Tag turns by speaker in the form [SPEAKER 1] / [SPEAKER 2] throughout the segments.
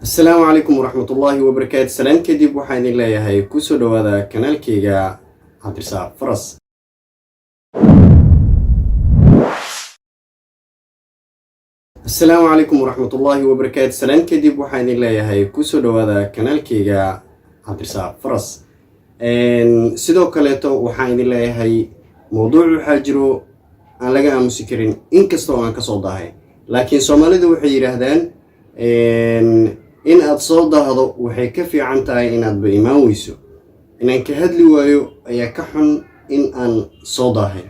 [SPEAKER 1] السلام عليكم ورحمة الله وبركاته. سلام كدب وحين الله يهي كوسو دوادا كنال كيغا عبد الرزاق فرس. السلام عليكم ورحمة الله وبركاته. سلام كدب وحين الله يهي كوسو دوادا كنال كيغا عبد الرزاق فرس. سيدو كاليتو وحين الله يهي موضوع حاجرو aan laga aamusi karin inkastoo aan ka soo dahay laakiin Soomaalidu waxay yiraahdaan in aad soo dahdo waxay ka fiican tahay inaad ba imaan weyso inaan ka hadli waayo ayaa ka xun in aan soo dahay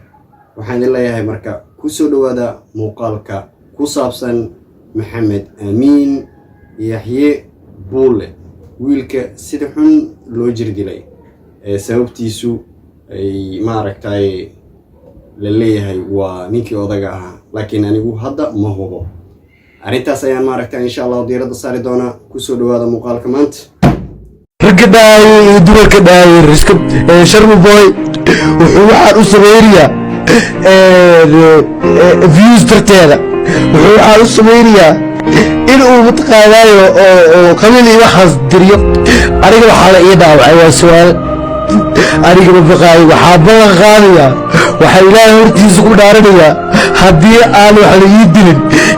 [SPEAKER 1] waxaan leeyahay marka ku soo dhawaada muuqaalka ku saabsan Maxamed Amiin Yaxye Buule wiilka sida xun loo jirdilay sababtiisu ay maaragtay لليهاي ونيكي وضاقها لكن أنا أقول هذا ما هو أريد أسأل معك إن شاء الله وديرة صار دونا كسر هذا مقال كمانت
[SPEAKER 2] ركداي دور كداي رسكب شرم بوي وحوار أسرائيليا فيوز ترتيلا وحوار أسرائيليا إنه متقالاي وقبل يوحظ دريو أريد وحالة إيدا وعيوا سؤال أريد ببقاي وحابلا غالية وحيلا هرتيس ku dhaaranaya hadii aan wax la yidin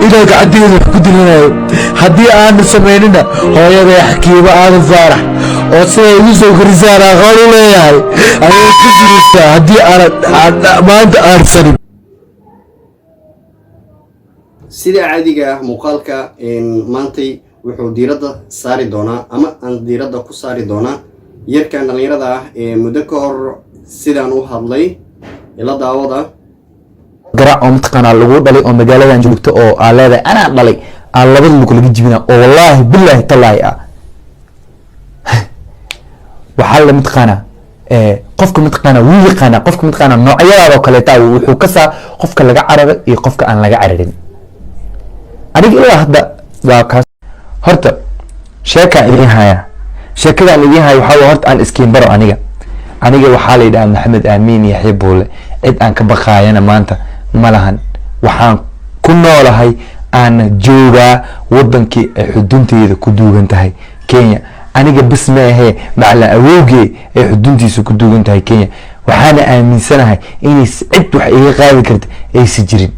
[SPEAKER 2] inuu gacanteeda ku dilanayo hadii aan sameynina hooyada xakiiba aan faarax oo say ugu soo garisaara qolo leeyahay ayay ku jirta hadii aan maanta arsanin
[SPEAKER 1] sida caadiga ah muuqaalka maantay wuxuu diirada saari doonaa ama aan diirada ku saari doonaa yarkan dhalinyarada ah muddo ka hor sidaan u hadlay ila daawada
[SPEAKER 3] garaac oo mtaqana lagu dhalay oo magaaladan joogto oo aalada ana dhalay aan labada lug laga jibina oo wallahi billahi tallahi waxa la mtaqana qofka mtaqana wuu yaqaana qofka mtaqana noocyada oo kale taa wuxuu ka saa qofka laga cararo iyo qofka aan laga cararin aniga ilaa hadda waa kaas horta sheeka idin haya sheekada idin haya waxa horta aan iskiin baro aniga waxaa la yiraahdaa Maxamed Amiin Yaxye Buule cid aan ka baqaayana maanta malahan waxaan ku noolahay aan joogaa wadankii xudunteeda ku duugan tahay Kenya aniga bismaahe macla awowgee ee xuduntiisa ku duugan tahay Kenya waxaana aaminsanahay in cid wax iga qaadi karto ay si jirin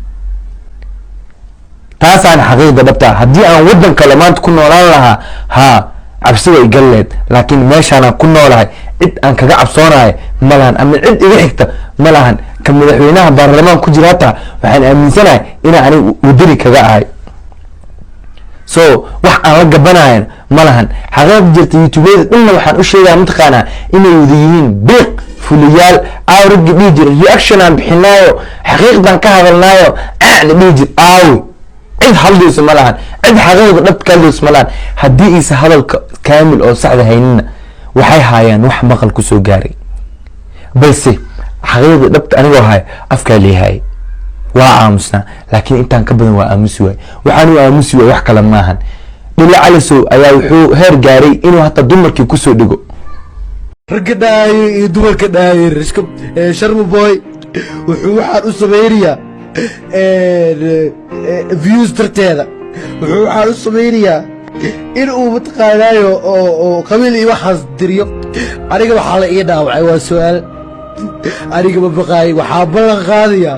[SPEAKER 3] taasaan xaqiiqda dhabta haddii aan wadan kale maanta ku noolaan lahaa cabsi way galleed laakiin meeshaan ku noolahay cid aan kaga cabsoonahay malahan ama cid iga xigta malahan ka madaxweynaha baarlamaanka ku jira taa waxaan aaminsanahay in aan wadani kaga ahay so wax aan la gabanayn malahan xaqeeb jirta youtube-da dhanna waxaan u sheegaa mtaqaana inay wada yihiin biiq fuliyaal awrag dhijir reaction aan bixinaayo xaqiiqdan ka hadalnaayo aan dhijir aawi cid haldiisa malahan cid xaqiiqda dhabka haldiisa malahan haddii isa hadalka kaamil oo saxda haynina waxay haayaan wax maqal ku soo gaaray balse xaqiiqda dhabta anigoo hay afka leeyahay waa aamusna laakiin intaan ka badan waa aamusi waay waxaan u aamusi waay wax kale maahan dhila caliso ayaa wuxuu heer gaaray inuu hata dumarkii ku soo dhigo
[SPEAKER 2] ragadaay iyo dumarka dhaay riskab sharm boy wuxuu waxaan u sameeyay views tarteeda wuxuu waxaan u sameeyay inuu mutaqaanayo oo qabiil iyo waxaas diriyo aniga waxa la ii dhaawacay waa su'aal aniga baqaay waxa ballan qaadaya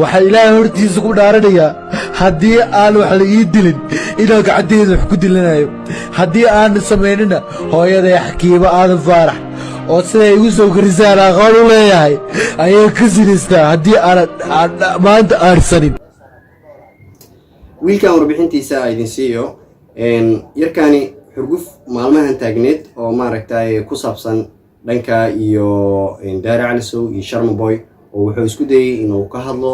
[SPEAKER 2] waxa ilaahay hortiisa ku dhaaranaya hadii aan wax la ii dilin inuu gacanteeda wax ku dilanayo hadii aan sameynina hooyada xakiiba aan faarax oo say ugu soo garisaara qolo leeyahay ayay ka sinistaa hadii aan maanta arsanin
[SPEAKER 1] wiilkan warbixintiisa idin siiyo yarkani xurguf maalmahan taagneed oo maaragtay ku saabsan dhanka iyo Daara Calisow iyo Sharma Boy oo wuxuu isku dayay inuu ka hadlo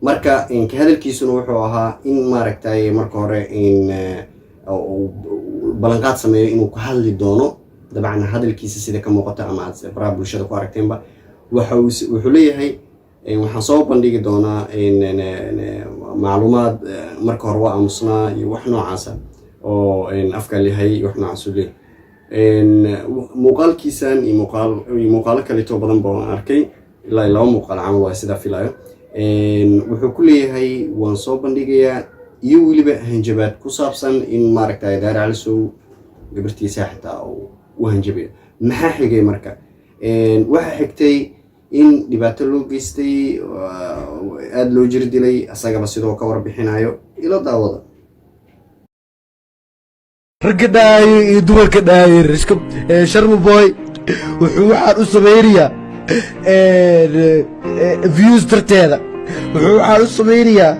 [SPEAKER 1] marka ka hadalkiisuna wuxuu ahaa in maaragtay marka hore ballanqaad sameeyo inuu ka hadli doono dabcan hadalkiisa sida ka muuqata ama aad baraha bulshada ku aragteenba wuxuu leeyahay waxaan soo bandhigi doonaa macluumaad marka hore waa aamusnaa iyo wax noocaas oo afka leeyahay wax noocaas u leeyahay muuqaalkiisan iyo muuqaalo kale oo badan baan arkay ilaa laba muuqaal camal waa sida filayo wuxuu ku leeyahay waan soo bandhigayaa iyo weliba hanjabaad ku saabsan in maaragtay Daahir Cali Sow gabartiisa xitaa u hanjabayo. maxaa xigay marka? waxa xigtay in dhibaato loo geystay, aad loo jir dilay, asagaba sidoo ka warbixinayo ilo daawada.
[SPEAKER 2] ragga dhaayo iyo dumarka dhaayo sharma boy wuxuu waxaan u samaynayaa views darteeda, wuxuu waxaan u samaynayaa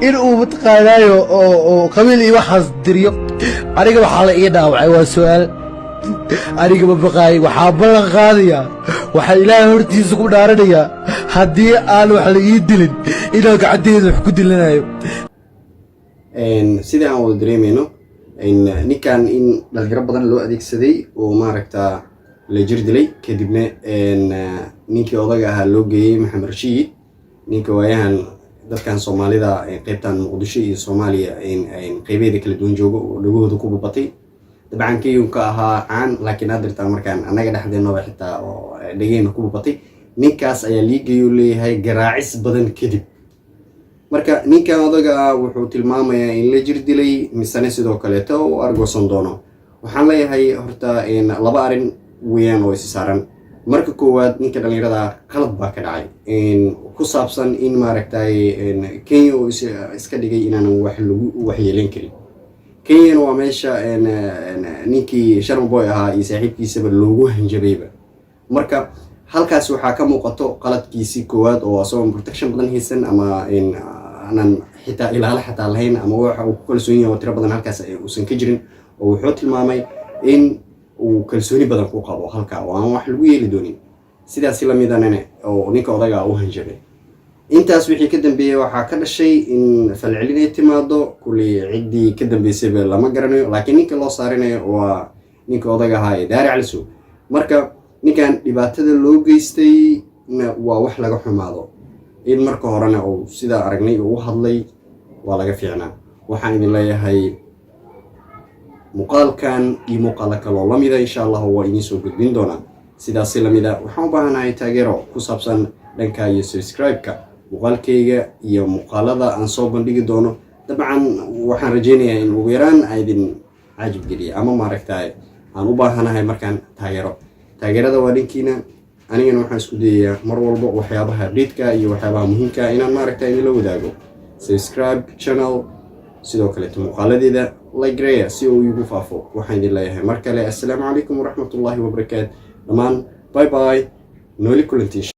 [SPEAKER 2] in uu mataqaanaayo oo qabiil iyo waxaas diriyo. aniga waxaa la ii dhaawacay waa su-aal, aniga ma baqaay, waxaa ballan qaadayaa, waxaa ilaahay hortiisa ku dhaaranayaa haddii aan wax la ii dilin inaan gacanteeda wax ku dilanayo.
[SPEAKER 1] sidii aan wada dareemayno ninkan in dhalinyaro badan loo adeegsaday oo maaragtaa la jir dilay, kadibna ninkii odaga ahaa loo geeyey Maxamed Rashiid, ninka waayahan dadkan Soomaalida qaybtan Muqdisho iyo Soomaaliya qaybeeda kala duwan joogo oo dhagahooda ku babatay. dabcan kiyunka ahaa caan, laakiin adirtaa markaan annaga dhexdeennaba xitaa oo dhageyna ku babatay. ninkaas ayaa liigayo leeyahay garaacis badan kadib. marka ninkan odaga wuxuu tilmaamayaa in la jir dilay misane sidoo kaleeto uu argoosan doono. waxaan leeyahay horta laba arin weeyaan oo is saaran. marka koowaad ninka dhalinyarada qalad baa ka dhacay ku saabsan in maaragtay Kenya oo iska dhigay inaan wax lagu waxyeelin karin. Kenya waa meesha ninkii Sharma Boy ahaa iyo saaxiibkiisaba loogu hanjabayba. marka halkaas waxaa ka muuqato qaladkiisii koowaad oo asoo protection badan haysan ama aanan xitaa ilaalo xataa lahayn ama waxa uu ku kalsoon yahay oo tiro badan halkaas uusan ka jirin. oo wuxuu tilmaamay in uu kalsooni badan ku qabo halka oo aan wax lagu yeeli doonin, sidaas la midana oo ninka odaga uu hanjabay. intaas wixii ka dambeeyay waxaa ka dhashay in falcelin ay timaado, kulli ciddii ka dambeysay lama garanayo, laakiin ninka loo saarinayo waa ninka odaga ahaa ee Daahir Cali Sow. marka ninkan dhibaatada loo geystay waa wax laga xumaado. in marka horena uu sida aragnay uu hadlay waa laga fiicnaa. waxaan idin leeyahay muuqaalkan iyo muuqaalo kaloo la mida insha Allah waa idin soo gudbin doonaa. sidaas la mida waxaan u baahanahay taageero ku saabsan dhanka iyo subscribe-ka muuqaalkayga iyo muuqaalada aan soo bandhigi doono. dabcan waxaan rajeynayaa in ugu yaraan aydin caajib geliya ama maaragtay aan u baahanahay markaan taageerada waa dhankiina. anigana waxaan isku dayayaa mar walba waxyaabaha update-ka iyo waxyaabaha muhiimka inaan maaragtay idinla wadaago. subscribe channel, sidoo kale muuqaaladeeda like gareeya si uu igu faafo. waxaan idin leeyahay mar kale assalaamu calaykum waraxmatullaahi wabarakaatu. dhammaan bye bye, nooli kulantii.